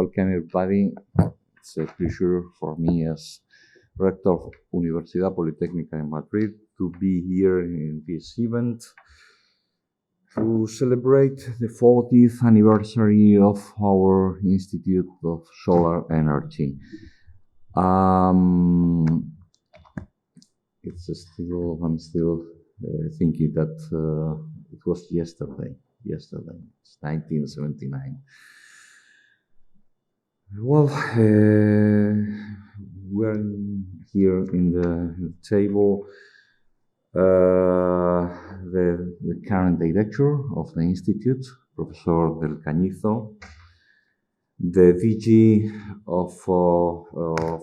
welcome everybody. It's a pleasure for me as Rector of Universidad, Politécnica in Madrid to be here in this event to celebrate the 40th anniversary of our Institute of Solar Energy. I'm still thinking that it was yesterday. It's 1979. Well, we're here in the table. The current director of the Institute, Professor Del Cañizo, the DG of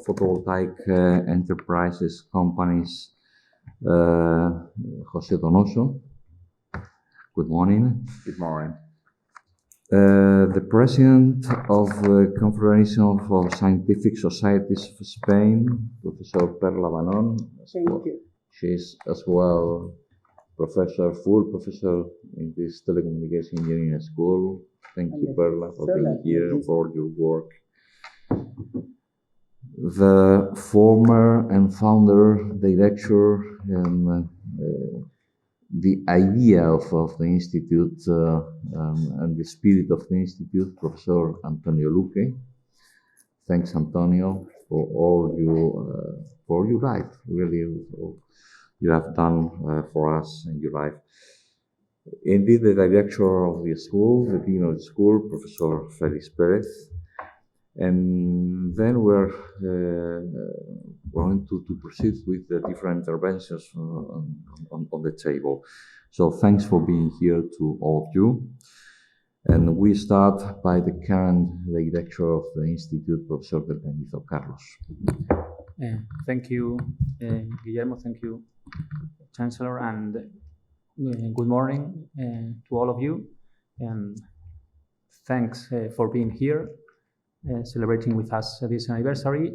photovoltaic enterprises companies, José Donoso. Good morning. Good morning. The president of the Confederation of Scientific Societies of Spain, Professor Perla Banon. Thank you. She's as well full professor in this telecommunication engineering school. Thank you, Perla, for being here and for your work. The former and founder, director, and the idea of the Institute and the spirit of the Institute, Professor Antonio Luque. Thanks, Antonio, for all your life, really, you have done for us in your life. Indeed, the director of the school, the dean of the school, Professor Felix Perez. And then we're going to proceed with the different interventions on the table. So thanks for being here to all of you. And we start by the current director of the Institute, Professor Del Cañizo, Carlos. Thank you, Guillermo. Thank you, Chancellor, and good morning to all of you. And thanks for being here. Celebrating with us this anniversary.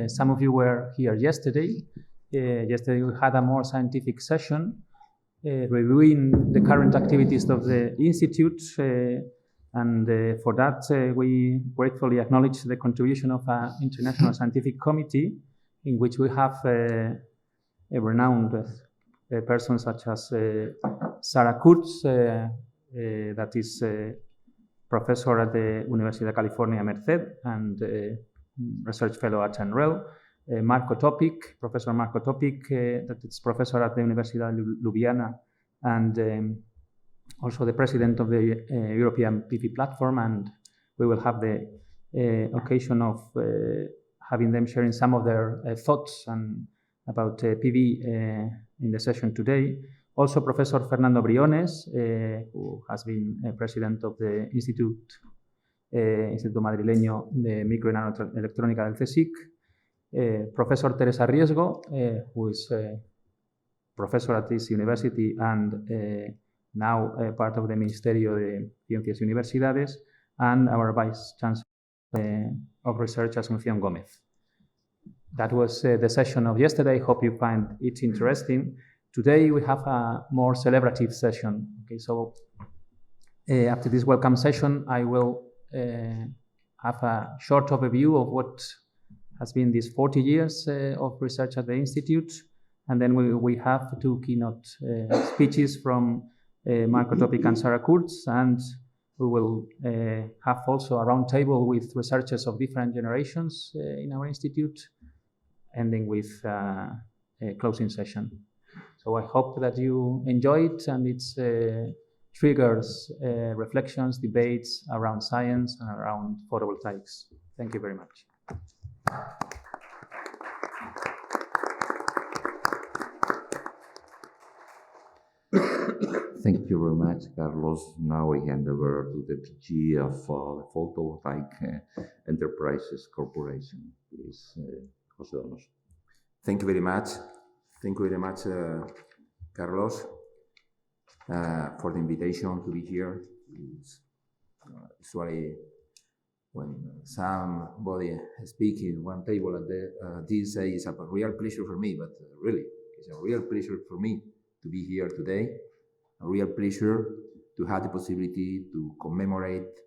Some of you were here yesterday. Yesterday we had a more scientific session reviewing the current activities of the Institute, and for that we gratefully acknowledge the contribution of an international scientific committee in which we have a renowned persons such as Sarah Kurtz, that is professor at the Universidad California Merced and research fellow at NREL, Marco Topic, Professor Marco Topic, that is professor at the Universidad Ljubljana, and also the president of the European PV platform, and we will have the occasion of having them sharing some of their thoughts and about PV in the session today. Also, Professor Fernando Briones, who has been president of the Instituto Madrileño de Micro y Nanoelectrónica del CSIC, Professor Teresa Riesgo, who is professor at this university and now part of the Ministerio de Ciencias y Universidades, and our Vice Chancellor of Research, Asunción Gómez. That was the session of yesterday. Hope you find it interesting. Today we have a more celebrative session. Okay, so after this welcome session, I will have a short overview of what has been these 40 years of research at the Institute, and then we have two keynote speeches from Marco Topic and Sarah Kurtz, and we will have also a round table with researchers of different generations in our Institute, ending with a closing session. So I hope that you enjoy it and it triggers reflections, debates around science and around photovoltaics. Thank you very much. Thank you very much, Carlos. Now we hand over to the DG of the Photovoltaic Enterprises Corporation. Please, José Donoso. Thank you very much. Thank you very much, Carlos, for the invitation to be here. It's usually when somebody speaks in one table at this is a real pleasure for me, but really, it's a real pleasure for me to be here today. A real pleasure to have the possibility to commemorate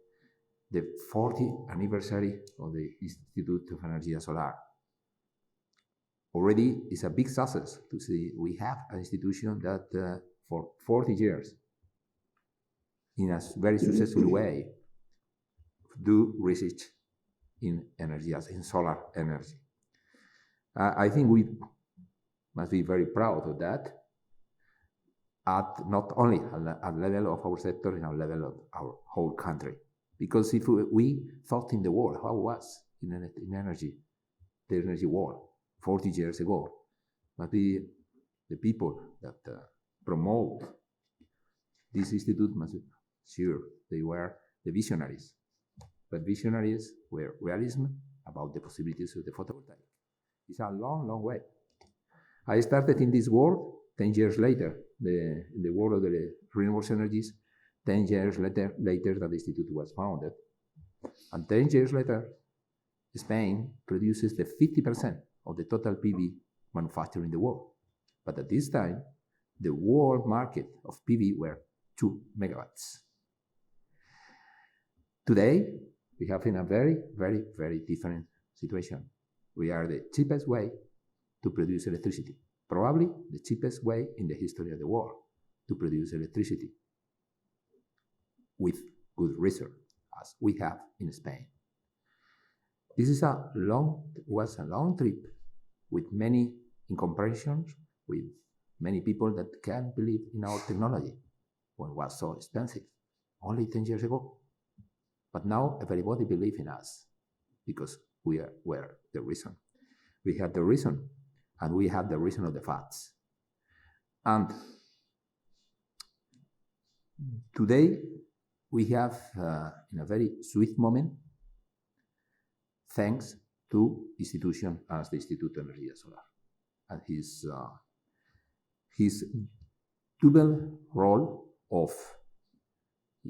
the 40th anniversary of the Instituto de Energía Solar. Already it's a big success to see we have an institution that for 40 years, in a very successful way, do research in energy, in solar energy. I think we must be very proud of that, at not only at level of our sector, in our level of our whole country. Because if we thought in the world how it was in energy, the energy world 40 years ago, must be the people that promote this institute must be sure they were the visionaries. But visionaries were realism about the possibilities of the photovoltaic. It's a long, long way. I started in this world 10 years later, in the world of the renewable energies, 10 years later that the institute was founded. And 10 years later, Spain produces the 50% of the total PV manufactured in the world. But at this time, the world market of PV were 2 megawatts. Today, we have in a very, very, very different situation. We are the cheapest way to produce electricity, probably the cheapest way in the history of the world to produce electricity, with good reason, as we have in Spain. This is was a long trip with many incomprensions, with many people that can't believe in our technology when it was so expensive, only 10 years ago. But now everybody believes in us because we were the reason. We had the reason, and we have the reason of the facts. And today we have, in a very sweet moment, thanks to institution as the Instituto de Energía Solar and his double role of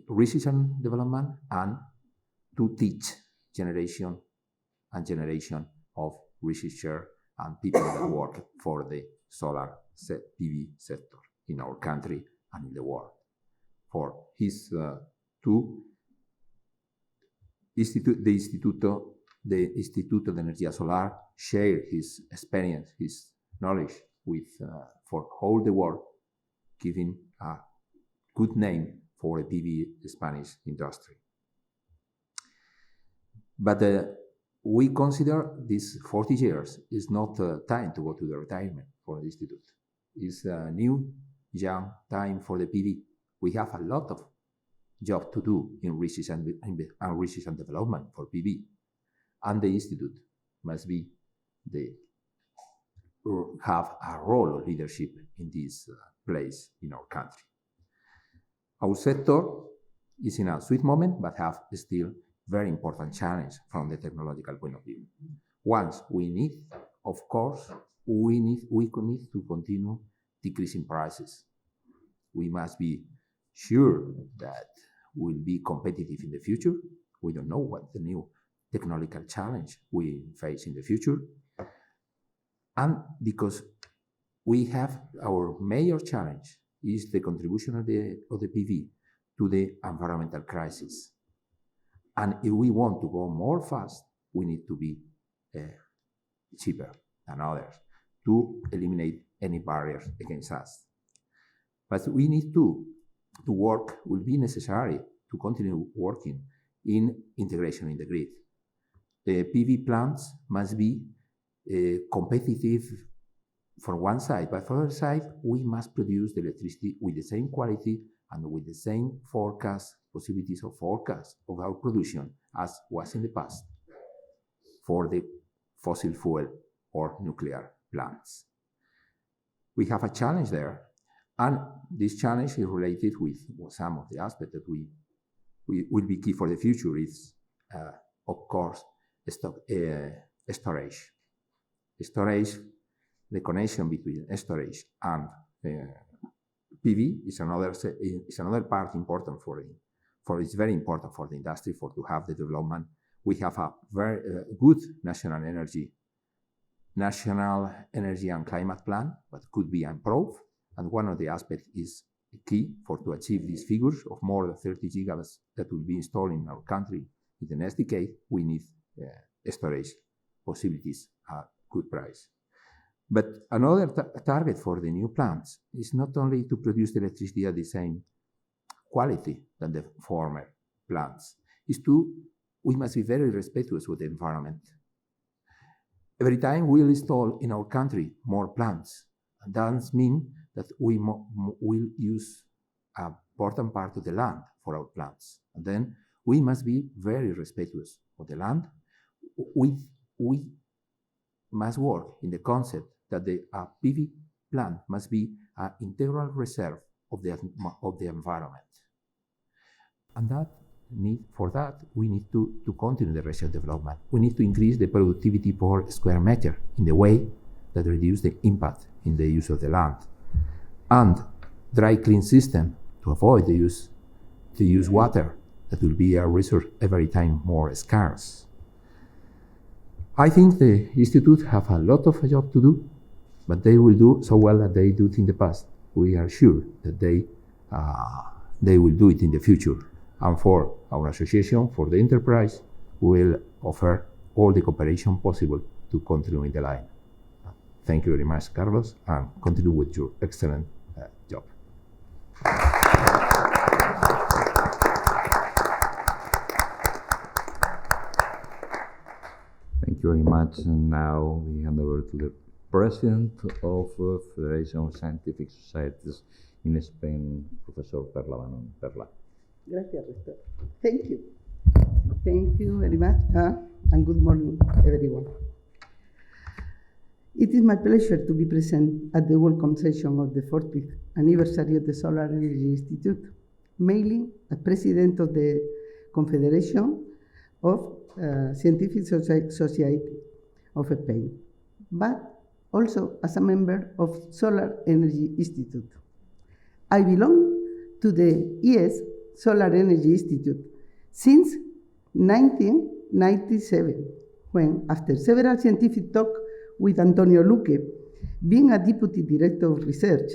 research and development and to teach generation of researchers and people that work for the solar PV sector in our country and in the world. For his two the Instituto de Energía Solar share his experience, his knowledge with for all the world, giving a good name for a PV Spanish industry. But we consider this 40 years is not time to go to the retirement for the institute. It's a new, young time for the PV. We have a lot of job to do in research and development for PV. And the institute must be have a role of leadership in this place in our country. Our sector is in a sweet moment, but have still very important challenge from the technological point of view. Once we need, of course, we need to continue decreasing prices. We must be sure that we'll be competitive in the future. We don't know what the new technological challenge we face in the future. And because we have our major challenge is the contribution of the PV to the environmental crisis. And if we want to go more fast, we need to be cheaper than others to eliminate any barriers against us. But we need to work, will be necessary to continue working in integration in the grid. The PV plants must be competitive for one side, but for the other side, we must produce the electricity with the same quality and with the same possibilities of forecast of our production as was in the past for the fossil fuel or nuclear plants. We have a challenge there, and this challenge is related with some of the aspects that we will be key for the future. Is, of course, storage. Storage, the connection between storage and PV is another part important it's very important for the industry to have the development. We have a very good national energy and climate plan, but could be improved. And one of the aspects is key to achieve these figures of more than 30 gigawatts that will be installed in our country in the next decade, we need storage possibilities at good price. But another target for the new plants is not only to produce the electricity at the same quality than the former plants, we must be very respectful with the environment. Every time we'll install in our country more plants, and that means that we will use an important part of the land for our plants. And then we must be very respectful of the land. We must work in the concept that the PV plant must be an integral reserve of the environment. And for that, we need to continue the research development. We need to increase the productivity per square meter in the way that reduce the impact in the use of the land. And dry clean system to avoid the use water that will be a resource every time more scarce. I think the Institute have a lot of job to do, but they will do so well that they do it in the past. We are sure that they will do it in the future. And for our association, for the enterprise, we will offer all the cooperation possible to continue in the line. Thank you very much, Carlos, and continue with your excellent job. Thank you very much. And now we hand over to the President of Federation of Scientific Societies in Spain, Professor Perla Banon. Perla. Gracias, Rector. Thank you. Thank you very much, and good morning, everyone. It is my pleasure to be present at the welcome session of the 40th anniversary of the Solar Energy Institute, mainly as President of the Confederation of Scientific Society of Spain, but also as a member of Solar Energy Institute. I belong to the ES Solar Energy Institute since 1997, when, after several scientific talks with Antonio Luque, being a Deputy Director of Research,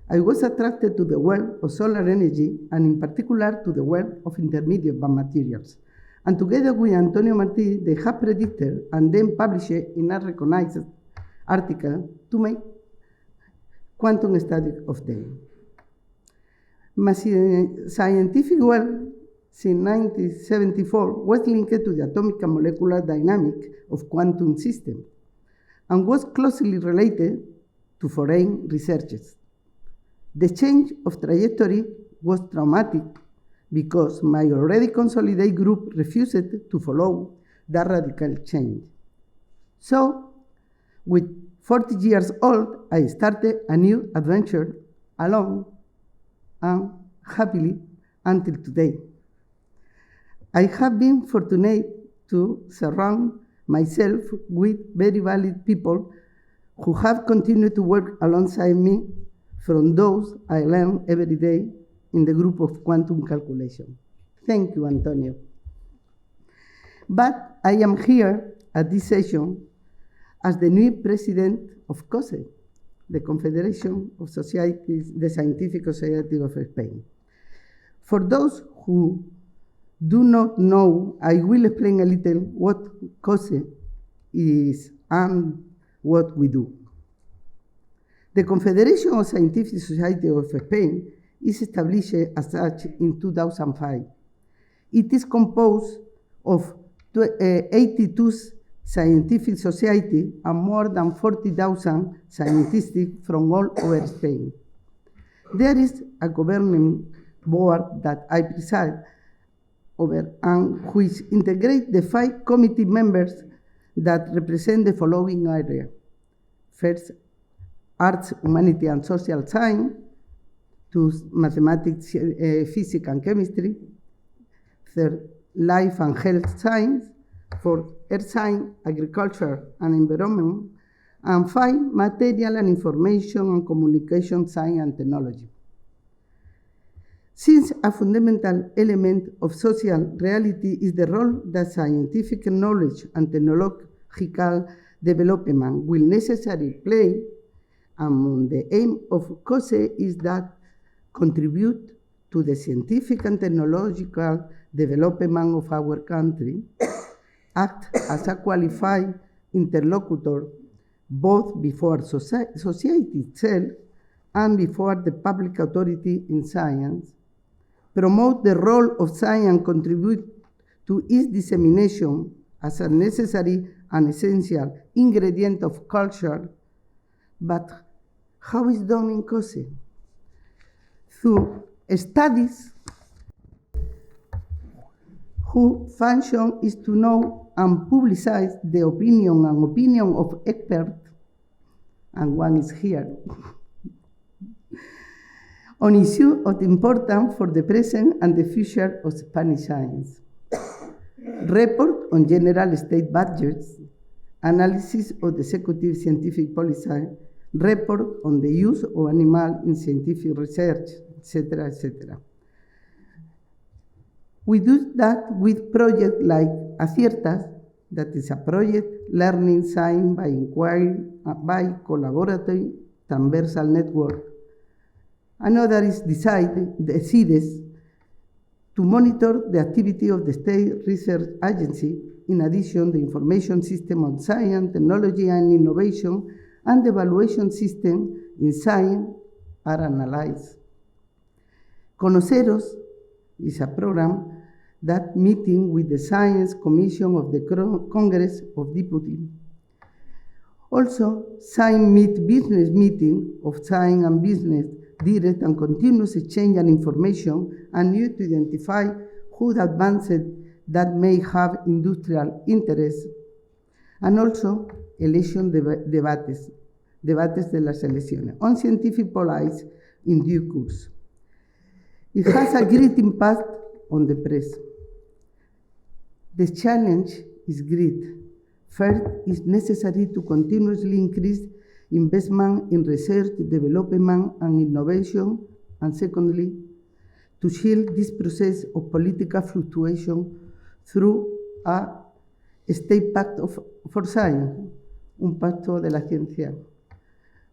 I was attracted to the world of solar energy, and in particular to the world of intermediate materials. And together with Antonio Martí, they have predicted and then published in a recognized article to make quantum study of them. My scientific work since 1974 was linked to the atomic and molecular dynamics of quantum systems and was closely related to foreign researchers. The change of trajectory was traumatic because my already consolidated group refused to follow that radical change. So, with 40 years old, I started a new adventure alone and happily until today. I have been fortunate to surround myself with very valid people who have continued to work alongside me, from those I learn every day in the group of quantum calculation. Thank you, Antonio. But I am here at this session as the new president of COSE, the Confederation of Societies, the Scientific Society of Spain. For those who do not know, I will explain a little what COSE is and what we do. The Confederation of Scientific Society of Spain is established as such in 2005. It is composed of 82 scientific societies and more than 40,000 scientists from all over Spain. There is a governing board that I preside over and which integrates the 5 committee members that represent the following areas. First, arts, humanity, and social science. 2, mathematics, physics, and chemistry. 3, life and health science. 4, earth science, agriculture, and environment. And 5, material and information and communication science and technology. Since a fundamental element of social reality is the role that scientific knowledge and technological development will necessarily play, the aim of COSE is that contribute to the scientific and technological development of our country, act as a qualified interlocutor both before society itself and before the public authority in science, promote the role of science and contribute to its dissemination as a necessary and essential ingredient of culture. But how is done in COSE? Through studies whose function is to know and publicize the opinion of experts, and one is here, on issues of importance for the present and the future of Spanish science. Report on general state budgets, analysis of the executive scientific policy, report on the use of animals in scientific research, etc., etc. We do that with projects like Aciertas, that is a project learning science by inquiry, by collaborative transversal network. Another is Decides, to monitor the activity of the state research agency. In addition, the information system on science, technology, and innovation, and the evaluation system in science are analyzed. Conoceros is a program that meeting with the Science Commission of the Congress of Deputies. Also, Science Meet Business meeting of science and business, direct and continuous exchange and information, and new to identify who advanced that may have industrial interests. And also, election debates de las elecciones, on scientific policy in due course. It has a great impact on the press. The challenge is great. First, it's necessary to continuously increase investment in research, development, and innovation. And secondly, to shield this process of political fluctuation through a state pact for science, un pacto de la ciencia,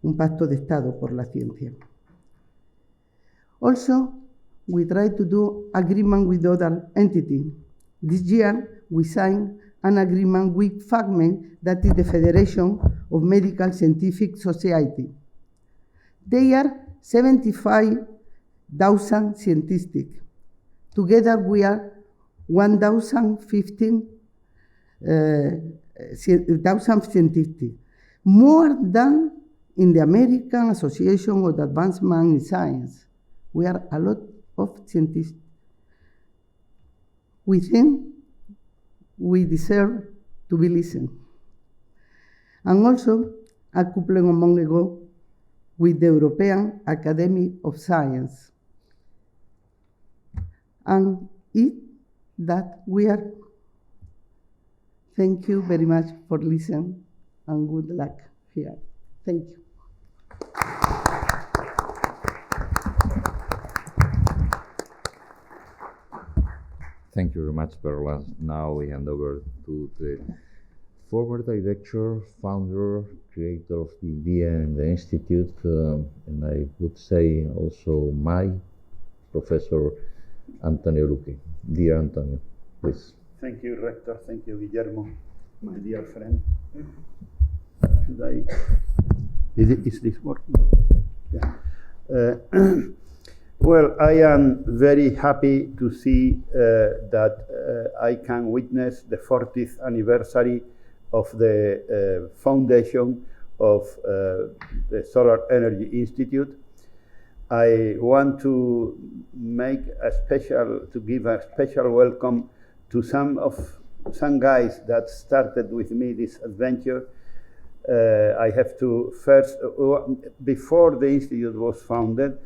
un pacto de Estado por la ciencia. Also, we try to do agreement with other entities. This year, we signed an agreement with FACME, that is the Federation of Medical Scientific Society. They are 75,000 scientists. Together, we are 1,015 scientists, more than in the American Association of Advancement in Science. We are a lot of scientists. We think we deserve to be listened. And also, a couple of months ago, with the European Academy of Science. And it that we are. Thank you very much for listening, and good luck here. Thank you. Thank you very much, Perla. Now we hand over to the former director, founder, creator of Vídeo and the Institute, and I would say also my professor, Antonio Luque. Dear Antonio, please. Thank you, Rector. Thank you, Guillermo, my dear friend. Is this working? Yeah. Well, I am very happy to see that I can witness the 40th anniversary of the foundation of the Solar Energy Institute. I want to give a special welcome to some guys that started with me this adventure. I have to first, before the Institute was founded,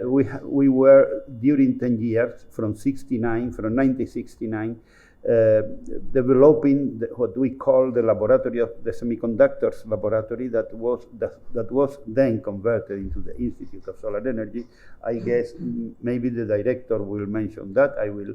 we were, during 10 years, from 1969, developing what we call the laboratory of the semiconductors laboratory that was then converted into the Institute of Solar Energy. I guess maybe the director will mention that. I will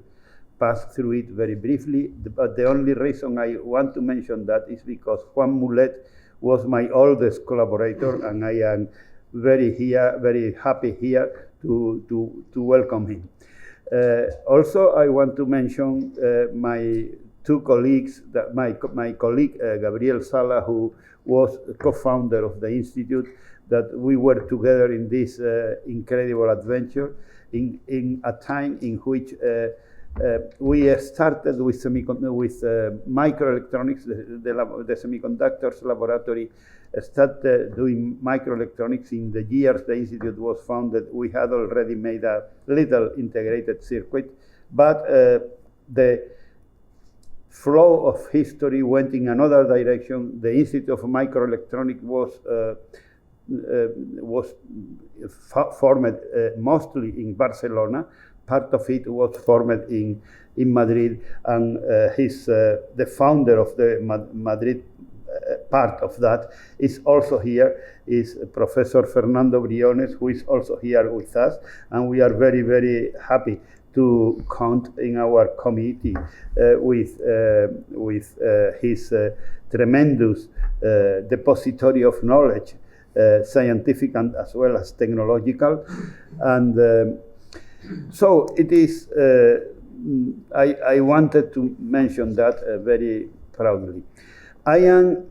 pass through it very briefly, but the only reason I want to mention that is because Juan Mulet was my oldest collaborator, and I am very happy here to welcome him. Also, I want to mention my two colleagues, my colleague Gabriel Sala, who was co-founder of the Institute, that we were together in this incredible adventure in a time in which we started with microelectronics. The semiconductors laboratory started doing microelectronics in the years the Institute was founded. We had already made a little integrated circuit, but the flow of history went in another direction. The Institute of Microelectronics was formed mostly in Barcelona. Part of it was formed in Madrid, and the founder of the Madrid part of that is also here, is Professor Fernando Briones, who is also here with us, and we are very, very happy to count in our committee with his tremendous depository of knowledge, scientific and as well as technological. And so it is, I wanted to mention that very proudly. I am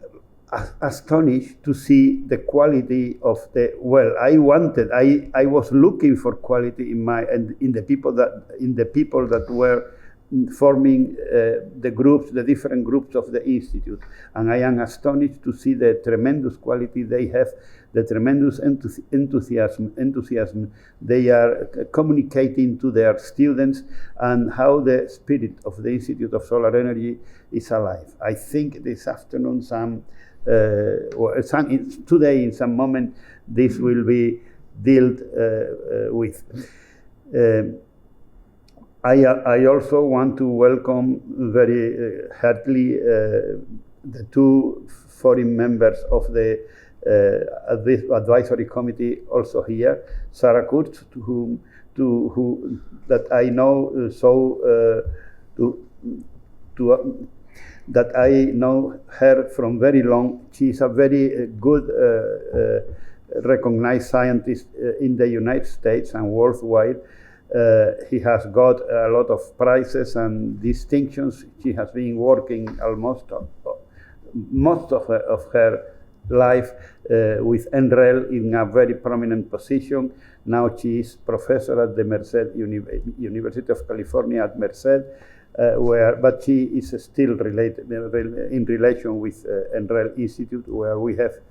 astonished to see the quality of the, well, I was looking for quality in the people that were forming the different groups of the Institute. And I am astonished to see the tremendous quality they have, the tremendous enthusiasm they are communicating to their students, and how the spirit of the Institute of Solar Energy is alive. I think this afternoon, today in some moment, this will be dealt with. I also want to welcome very heartily the two foreign members of the advisory committee also here, Sarah Kurtz, who that I know that I know her from very long. She is a very good recognized scientist in the United States and worldwide. He has got a lot of prizes and distinctions. She has been working most of her life with NREL in a very prominent position. Now she is professor at the Merced University of California at Merced, but she is still in relation with NREL Institute, where we have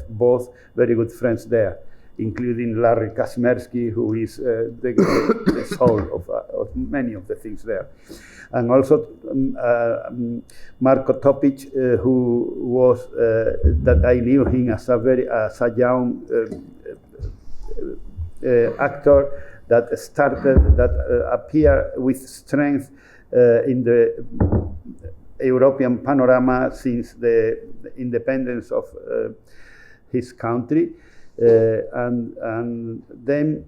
both very good friends there, including Larry Kasmersky, who is the soul of many of the things there. And also Marko Topic, who was, that I knew him as a young actor that appeared with strength in the European panorama since the independence of his country. And then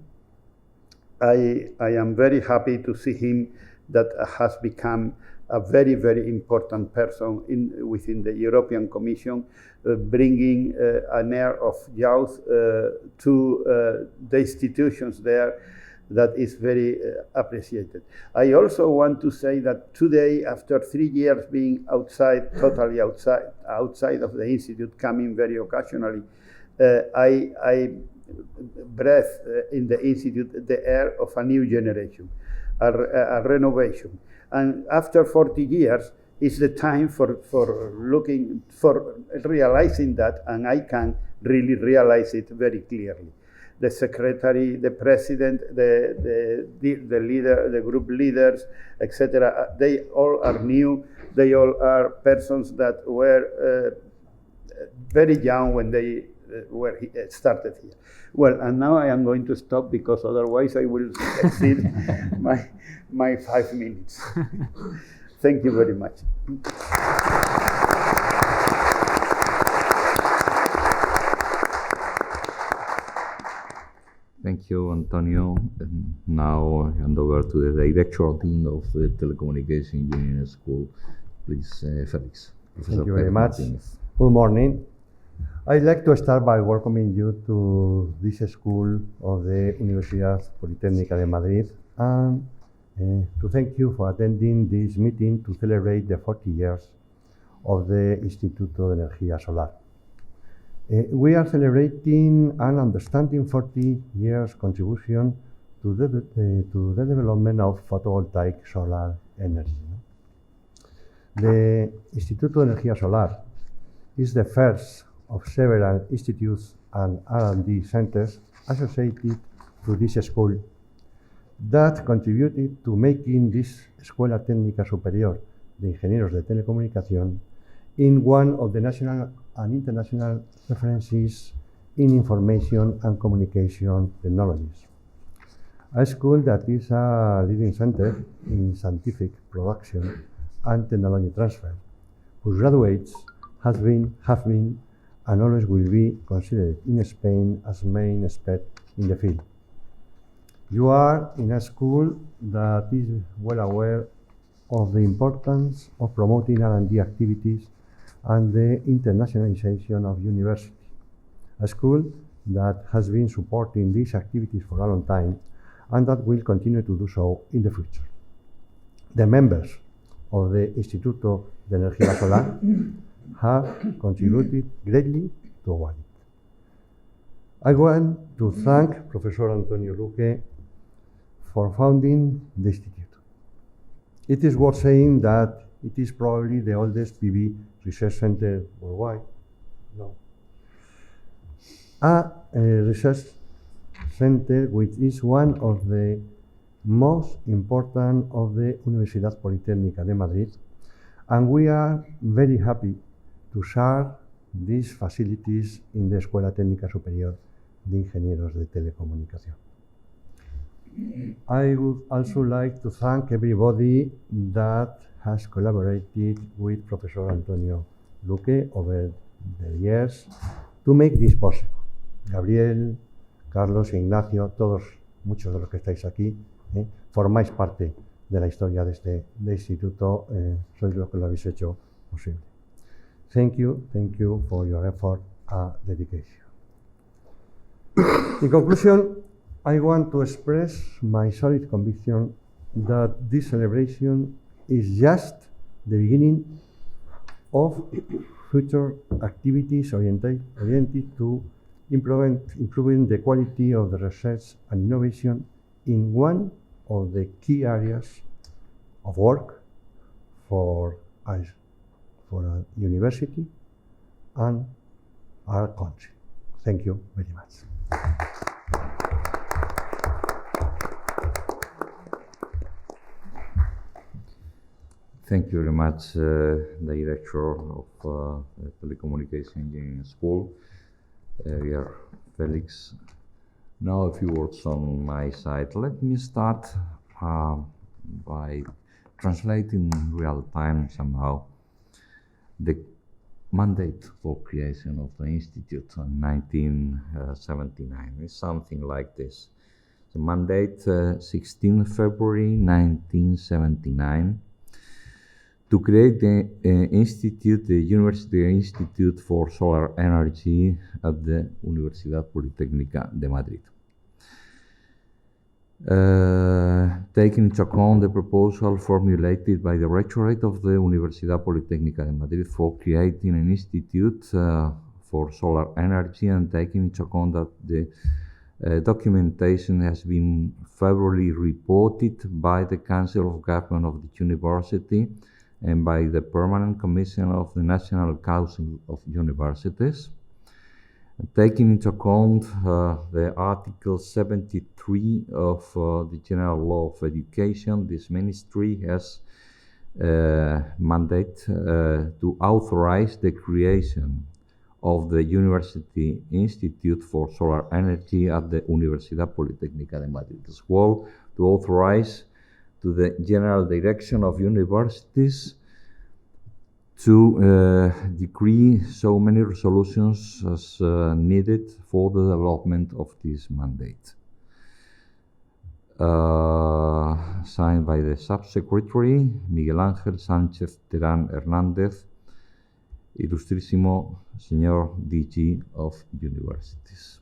I am very happy to see him that has become a very, very important person within the European Commission, bringing an air of youth to the institutions there that is very appreciated. I also want to say that today, after 3 years being totally outside of the Institute, coming very occasionally, I breathe in the Institute the air of a new generation, a renovation. And after 40 years, it's the time for realizing that, and I can really realize it very clearly. The secretary, the president, the leader, the group leaders, etc., they all are new. They all are persons that were very young when they started here. Well, and now I am going to stop, because otherwise I will exceed my 5 minutes. Thank you very much. Thank you, Antonio. And now I hand over to the Director Dean of the Telecommunication Engineering School. Please, Felix. Thank you very much. Good morning. I'd like to start by welcoming you to this school of the Universidad Politécnica de Madrid and to thank you for attending this meeting to celebrate the 40 years of the Instituto de Energía Solar. We are celebrating and understanding 40 years contribution to the development of photovoltaic solar energy. The Instituto de Energía Solar is the first of several institutes and R&D centers associated to this school that contributed to making this Escuela Técnica Superior de Ingenieros de Telecomunicación in one of the national and international references in information and communication technologies. A school that is a leading center in scientific production and technology transfer, whose graduates have been and always will be considered in Spain as main expert in the field. You are in a school that is well aware of the importance of promoting R&D activities and the internationalization of university, a school that has been supporting these activities for a long time and that will continue to do so in the future. The members of the Instituto de Energía Solar have contributed greatly toward it. I want to thank Professor Antonio Luque for founding the Institute. It is worth saying that it is probably the oldest PV research center worldwide. No. A research center which is one of the most important of the Universidad Politécnica de Madrid, and we are very happy to share these facilities in the Escuela Técnica Superior de Ingenieros de Telecomunicación. I would also like to thank everybody that has collaborated with Professor Antonio Luque over the years to make this possible. Gabriel, Carlos, Ignacio, todos, muchos de los que estáis aquí, formáis parte de la historia de este instituto, sois los que lo habéis hecho posible. Thank you for your effort and dedication. In conclusion, I want to express my solid conviction that this celebration is just the beginning of future activities oriented to improving the quality of the research and innovation in one of the key areas of work for us, for a university and our country. Thank you very much. Thank you very much, Director of the Telecommunication Engineering School, Felix. Now a few words on my side. Let me start by translating in real time somehow the mandate for creation of the Institute in 1979. It's something like this. The mandate, 16 February 1979, to create the Institute, the University Institute for Solar Energy at the Universidad Politécnica de Madrid. Taking into account the proposal formulated by the Rectorate of the Universidad Politécnica de Madrid for creating an Institute for Solar Energy, and taking into account that the documentation has been favorably reported by the Council of Government of the University and by the Permanent Commission of the National Council of Universities. Taking into account the Article 73 of the General Law of Education, this ministry has mandate to authorize the creation of the University Institute for Solar Energy at the Universidad Politécnica de Madrid, as well to authorize to the General Direction of Universities to decree so many resolutions as needed for the development of this mandate. Signed by the Subsecretary Miguel Ángel Sánchez Terán Hernández, Ilustrísimo Señor DG of Universities.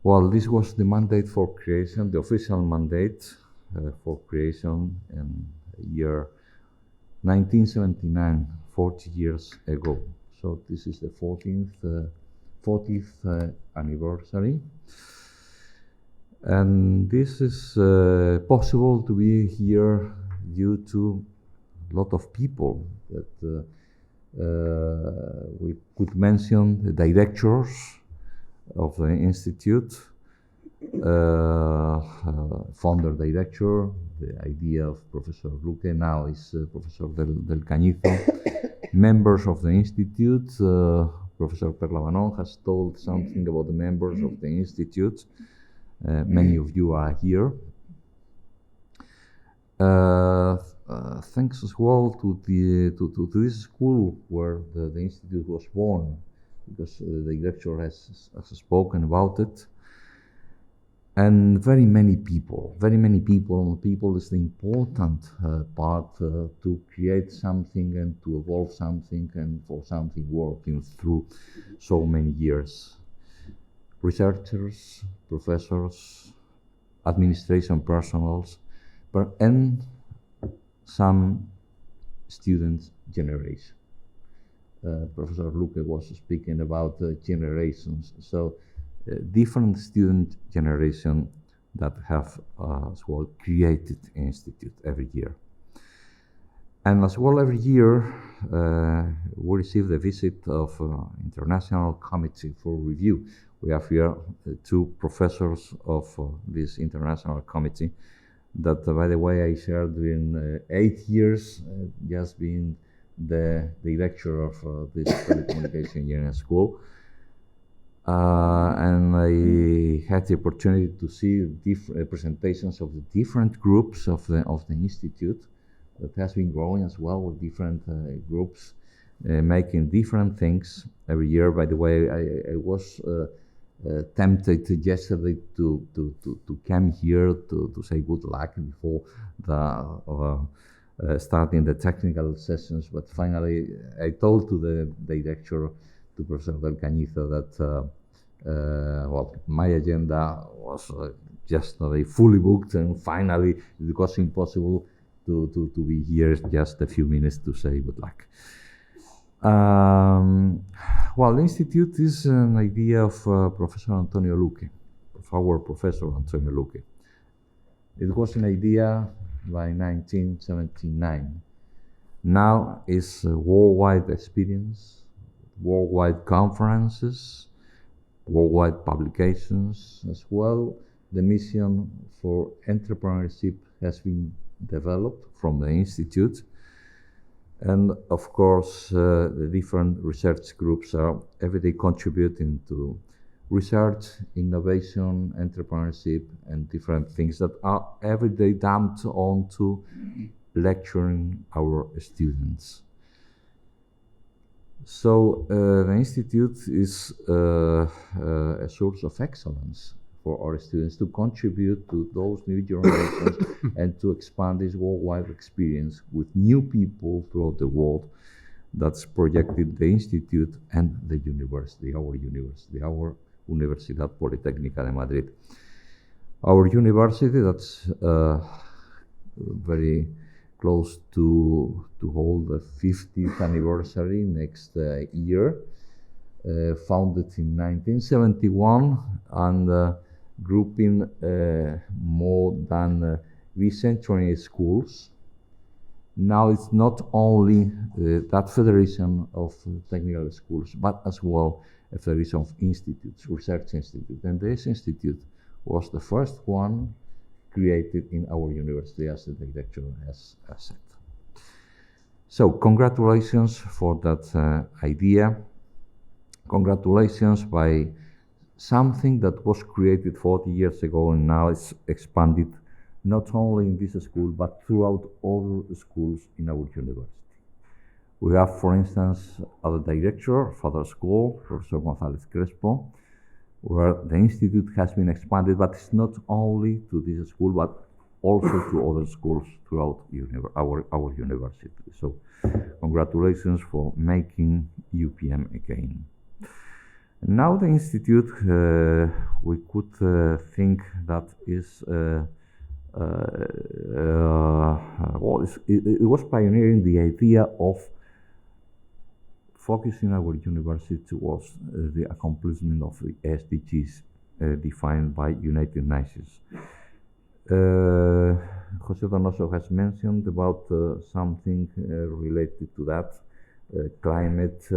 Well, this was the mandate for creation, the official mandate for creation in the year 1979, 40 years ago. So this is the 40th anniversary. And this is possible to be here due to a lot of people that we could mention the directors of the Institute, founder director, the idea of Professor Luque, now is Professor del Cañizo, members of the Institute, Professor Perlabanon has told something about the members of the Institute. Many of you are here. Thanks as well to this school where the Institute was born, because the director has spoken about it. And very many people is the important part to create something and to evolve something and for something working through so many years. Researchers, professors, administration personnels, and some student generation. Professor Luque was speaking about generations. So different student generation that have as well created Institute every year. And as well every year we receive the visit of International Committee for Review. We have here two professors of this International Committee that, by the way, I shared during 8 years, just being the director of this telecommunication engineering school. And I had the opportunity to see presentations of the different groups of the Institute that has been growing as well with different groups making different things every year. By the way, I was tempted yesterday to come here to say good luck before starting the technical sessions, but finally I told to the director, to Professor Del Cañizo, that well, my agenda was just fully booked, and finally it was impossible to be here just a few minutes to say good luck. Well, the Institute is an idea of Professor Antonio Luque, of our Professor Antonio Luque. It was an idea by 1979. Now it's a worldwide experience, worldwide conferences, worldwide publications as well. The mission for entrepreneurship has been developed from the Institute. And of course, the different research groups are every day contributing to research, innovation, entrepreneurship, and different things that are every day dumped onto lecturing our students. So the Institute is a source of excellence for our students to contribute to those new generations and to expand this worldwide experience with new people throughout the world. That's projected the Institute and the university, our Universidad Politécnica de Madrid. Our university, that's very close to hold the 50th anniversary next year, founded in 1971 and grouping more than 320 schools. Now it's not only that federation of technical schools, but as well a federation of institutes, research institutes. And this institute was the first one created in our university, as the director has said. So congratulations for that idea. Congratulations by something that was created 40 years ago and now it's expanded not only in this school but throughout all schools in our university. We have, for instance, our director for the school, Professor González Crespo, where the Institute has been expanded, but it's not only to this school, but also to other schools throughout our university. So congratulations for making UPM again. Now the institute, we could think that is well, it was pioneering the idea of focusing our university towards the accomplishment of the SDGs defined by United Nations. José Donoso has mentioned about something related to that, climate,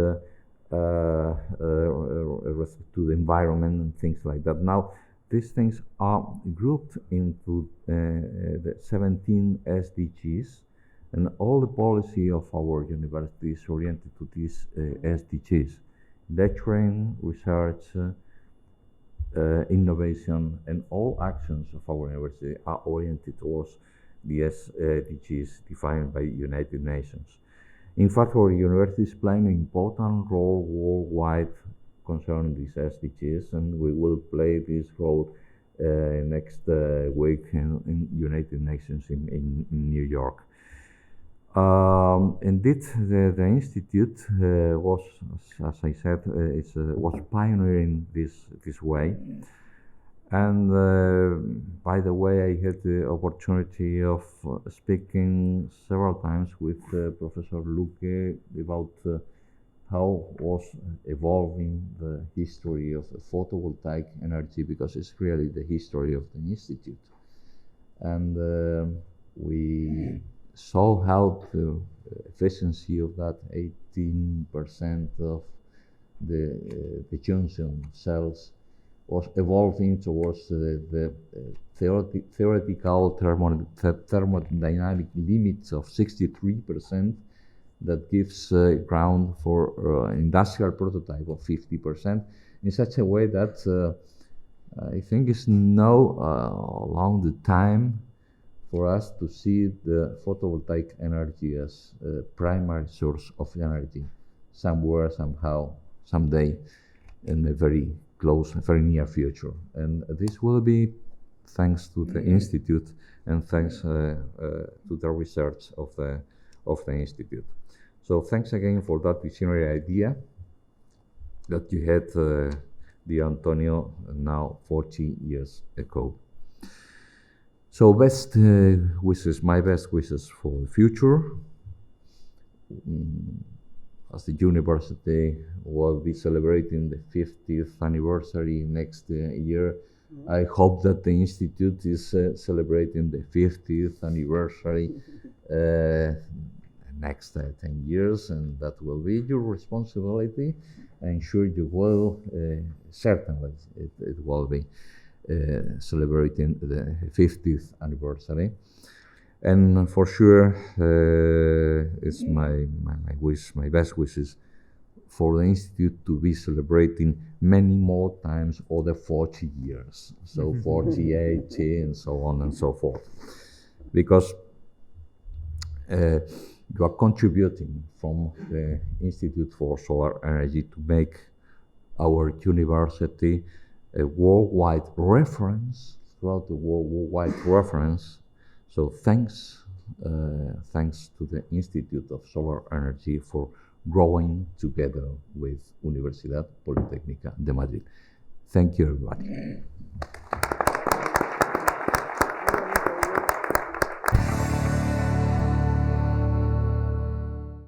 respect to the environment and things like that. Now, these things are grouped into the 17 SDGs, and all the policy of our university is oriented to these SDGs. Lecturing, research, innovation, and all actions of our university are oriented towards the SDGs defined by United Nations. In fact, our university is playing an important role worldwide concerning these SDGs, and we will play this role next week in United Nations in New York. Indeed, the institute was, as I said, was pioneering this way. And by the way, I had the opportunity of speaking several times with Professor Luque about how was evolving the history of the photovoltaic energy, because it's really the history of the institute. And we saw how the efficiency of that 18% of the junction cells was evolving towards the theoretical thermodynamic limits of 63%. That gives ground for industrial prototype of 50%, in such a way that I think it's now along the time for us to see the photovoltaic energy as a primary source of energy somewhere, somehow, someday, in a very close, very near future. And this will be thanks to the Institute and thanks to the research of the Institute. So thanks again for that visionary idea that you had, dear Antonio, now 40 years ago. So best wishes, my best wishes for the future. As the university will be celebrating the 50th anniversary next year, I hope that the Institute is celebrating the 50th anniversary next 10 years, and that will be your responsibility. I'm sure you will, certainly it will be celebrating the 50th anniversary. And for sure, it's my wish, my best wishes for the Institute to be celebrating many more times other 40 years. So 40, 80, and so on and so forth. Because you are contributing from the Institute for Solar Energy to make our university a worldwide reference, throughout the world, worldwide reference. So thanks to the Institute of Solar Energy for growing together with Universidad Politécnica de Madrid. Thank you, everybody.